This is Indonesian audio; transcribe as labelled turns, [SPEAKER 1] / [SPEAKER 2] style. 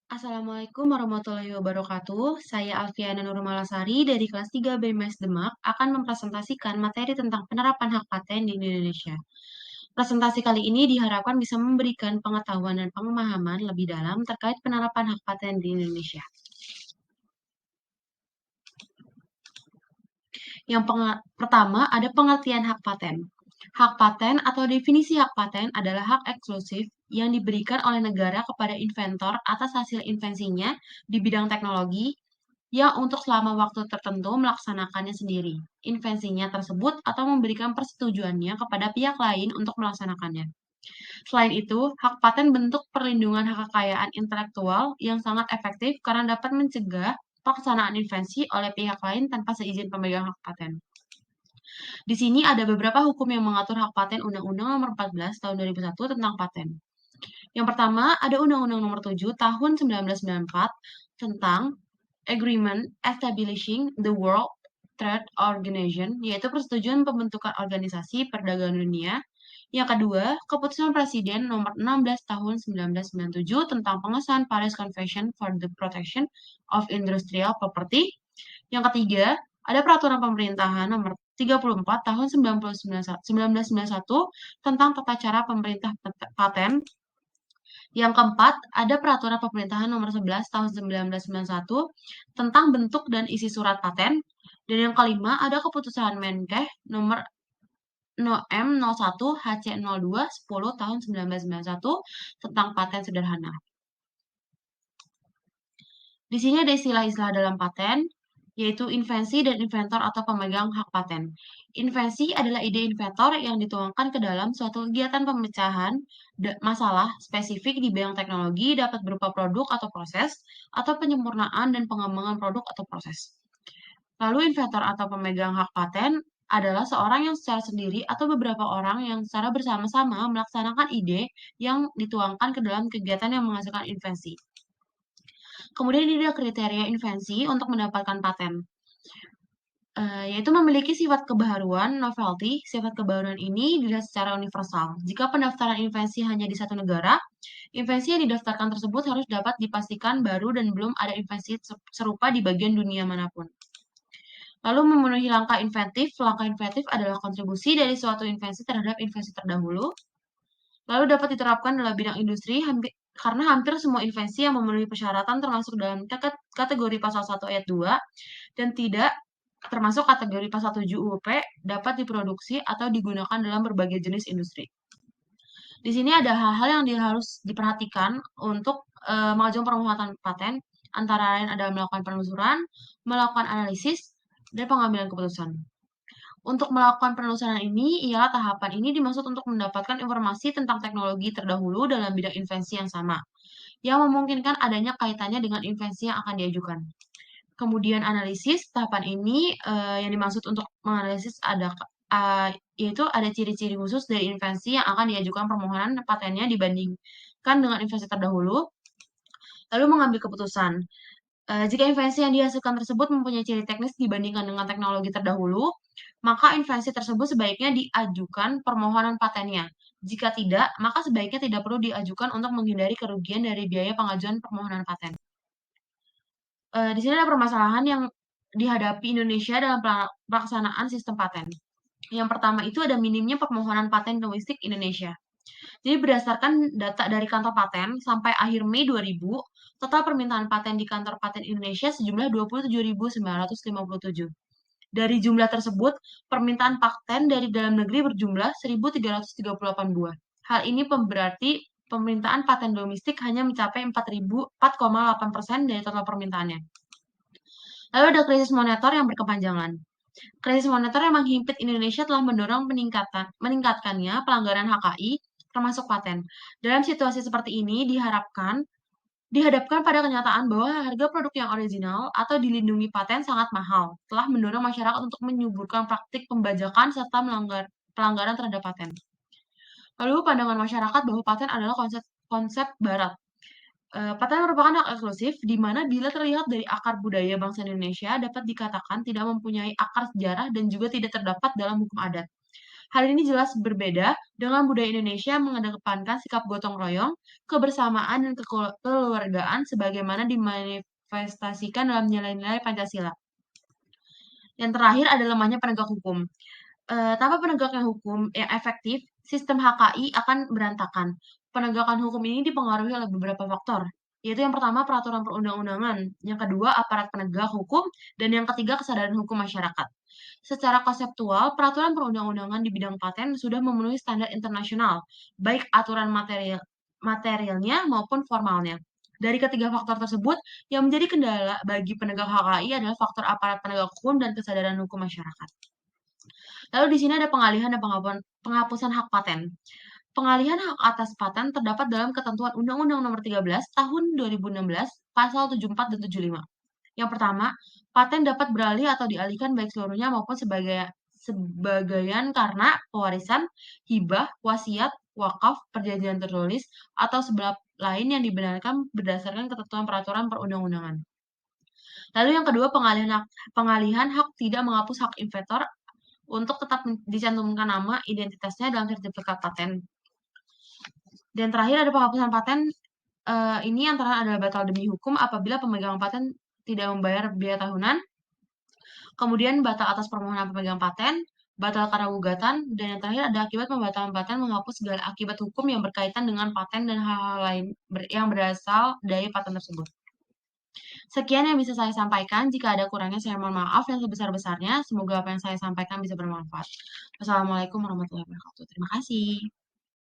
[SPEAKER 1] Assalamualaikum warahmatullahi wabarakatuh. Saya Alfiana Nurmalasari dari kelas 3 BMS Demak akan mempresentasikan materi tentang penerapan hak paten di Indonesia. Presentasi kali ini diharapkan bisa memberikan pengetahuan dan pemahaman lebih dalam terkait penerapan hak paten di Indonesia. Pertama, ada pengertian hak paten. Hak paten atau definisi hak paten adalah hak eksklusif yang diberikan oleh negara kepada inventor atas hasil invensinya di bidang teknologi yang untuk selama waktu tertentu melaksanakannya sendiri, invensinya tersebut atau memberikan persetujuannya kepada pihak lain untuk melaksanakannya. Selain itu, hak paten bentuk perlindungan hak kekayaan intelektual yang sangat efektif karena dapat mencegah pelaksanaan invensi oleh pihak lain tanpa seizin pemegang hak paten. Di sini ada beberapa hukum yang mengatur hak paten Undang-Undang Nomor 14 Tahun 2001 tentang paten. Yang pertama, ada Undang-Undang Nomor 7 Tahun 1994 tentang Agreement Establishing the World Trade Organization, yaitu persetujuan pembentukan organisasi perdagangan dunia. Yang kedua, Keputusan Presiden Nomor 16 Tahun 1997 tentang pengesahan Paris Convention for the Protection of Industrial Property. Yang ketiga, ada Peraturan Pemerintahan Nomor 34 Tahun 1991 tentang tata cara pemerintah paten. Yang keempat, ada Peraturan Pemerintahan Nomor 11 Tahun 1991 tentang bentuk dan isi surat paten. Dan yang kelima, ada Keputusan Menkes Nomor M01 HC02 10 Tahun 1991 tentang paten sederhana. Di sini ada istilah-istilah dalam paten, yaitu invensi dan inventor atau pemegang hak paten. Invensi adalah ide inventor yang dituangkan ke dalam suatu kegiatan pemecahan masalah spesifik di bidang teknologi dapat berupa produk atau proses, atau penyempurnaan dan pengembangan produk atau proses. Lalu inventor atau pemegang hak paten adalah seorang yang secara sendiri atau beberapa orang yang secara bersama-sama melaksanakan ide yang dituangkan ke dalam kegiatan yang menghasilkan invensi. Kemudian ada kriteria invensi untuk mendapatkan paten, yaitu memiliki sifat kebaharuan, novelty. Sifat kebaharuan ini dilihat secara universal. Jika pendaftaran invensi hanya di satu negara, invensi yang didaftarkan tersebut harus dapat dipastikan baru dan belum ada invensi serupa di bagian dunia manapun. Lalu memenuhi langkah inventif. Langkah inventif adalah kontribusi dari suatu invensi terhadap invensi terdahulu. Lalu dapat diterapkan dalam bidang industri karena hampir semua invensi yang memenuhi persyaratan termasuk dalam kategori pasal 1 ayat 2 dan tidak termasuk kategori pasal 7 UUP dapat diproduksi atau digunakan dalam berbagai jenis industri. Di sini ada hal-hal yang harus diperhatikan untuk mengajukan permohonan paten, antara lain ada melakukan penelusuran, melakukan analisis, dan pengambilan keputusan. Untuk melakukan penelusuran ini, ialah tahapan ini dimaksud untuk mendapatkan informasi tentang teknologi terdahulu dalam bidang invensi yang sama, yang memungkinkan adanya kaitannya dengan invensi yang akan diajukan. Kemudian analisis, tahapan ini yang dimaksud untuk menganalisis yaitu ada ciri-ciri khusus dari invensi yang akan diajukan permohonan patennya dibandingkan dengan invensi terdahulu, lalu mengambil keputusan. Jika invensi yang dihasilkan tersebut mempunyai ciri teknis dibandingkan dengan teknologi terdahulu, maka invensi tersebut sebaiknya diajukan permohonan patennya. Jika tidak, maka sebaiknya tidak perlu diajukan untuk menghindari kerugian dari biaya pengajuan permohonan paten. Di sini ada permasalahan yang dihadapi Indonesia dalam pelaksanaan sistem paten. Yang pertama itu ada minimnya permohonan paten domestik Indonesia. Jadi berdasarkan data dari kantor paten sampai akhir Mei 2000, total permintaan paten di kantor paten Indonesia sejumlah 27.957. Dari jumlah tersebut, permintaan paten dari dalam negeri berjumlah 1.338 buah. Hal ini berarti permintaan paten domestik hanya mencapai 4,8% dari total permintaannya. Lalu ada krisis moneter yang berkepanjangan. Krisis moneter yang menghimpit Indonesia telah mendorong meningkatkannya pelanggaran HKI termasuk paten. Dalam situasi seperti ini dihadapkan pada kenyataan bahwa harga produk yang original atau dilindungi paten sangat mahal, telah mendorong masyarakat untuk menyuburkan praktik pembajakan serta pelanggaran terhadap paten. Lalu pandangan masyarakat bahwa paten adalah konsep barat. Paten merupakan hak eksklusif di mana bila terlihat dari akar budaya bangsa Indonesia dapat dikatakan tidak mempunyai akar sejarah dan juga tidak terdapat dalam hukum adat. Hal ini jelas berbeda dengan budaya Indonesia yang mengedepankan sikap gotong royong, kebersamaan, dan kekeluargaan sebagaimana dimanifestasikan dalam nilai-nilai Pancasila. Yang terakhir ada lemahnya penegak hukum. Tanpa penegaknya hukum yang efektif, sistem HKI akan berantakan. Penegakan hukum ini dipengaruhi oleh beberapa faktor, yaitu yang pertama peraturan perundang-undangan, yang kedua aparat penegak hukum, dan yang ketiga kesadaran hukum masyarakat. Secara konseptual, peraturan perundang-undangan di bidang paten sudah memenuhi standar internasional, baik aturan materialnya maupun formalnya. Dari ketiga faktor tersebut, yang menjadi kendala bagi penegak HKI adalah faktor aparat penegak hukum dan kesadaran hukum masyarakat. Lalu di sini ada pengalihan dan penghapusan hak paten. Pengalihan hak atas paten terdapat dalam ketentuan Undang-Undang Nomor 13 Tahun 2016 Pasal 74 dan 75. Yang pertama, paten dapat beralih atau dialihkan baik seluruhnya maupun sebagian karena pewarisan, hibah, wasiat, wakaf, perjanjian tertulis, atau sebab lain yang dibenarkan berdasarkan ketentuan peraturan perundang-undangan. Lalu yang kedua, pengalihan hak tidak menghapus hak inventor untuk tetap dicantumkan nama identitasnya dalam sertifikat paten. Dan terakhir ada penghapusan paten, ini antara adalah batal demi hukum apabila pemegang paten tidak membayar biaya tahunan, kemudian batal atas permohonan pemegang paten, batal karena gugatan, dan yang terakhir ada akibat pembatalan paten menghapus segala akibat hukum yang berkaitan dengan paten dan hal-hal lain yang berasal dari paten tersebut. Sekian yang bisa saya sampaikan. Jika ada kurangnya, saya mohon maaf yang sebesar-besarnya. Semoga apa yang saya sampaikan bisa bermanfaat. Wassalamualaikum warahmatullahi wabarakatuh. Terima kasih.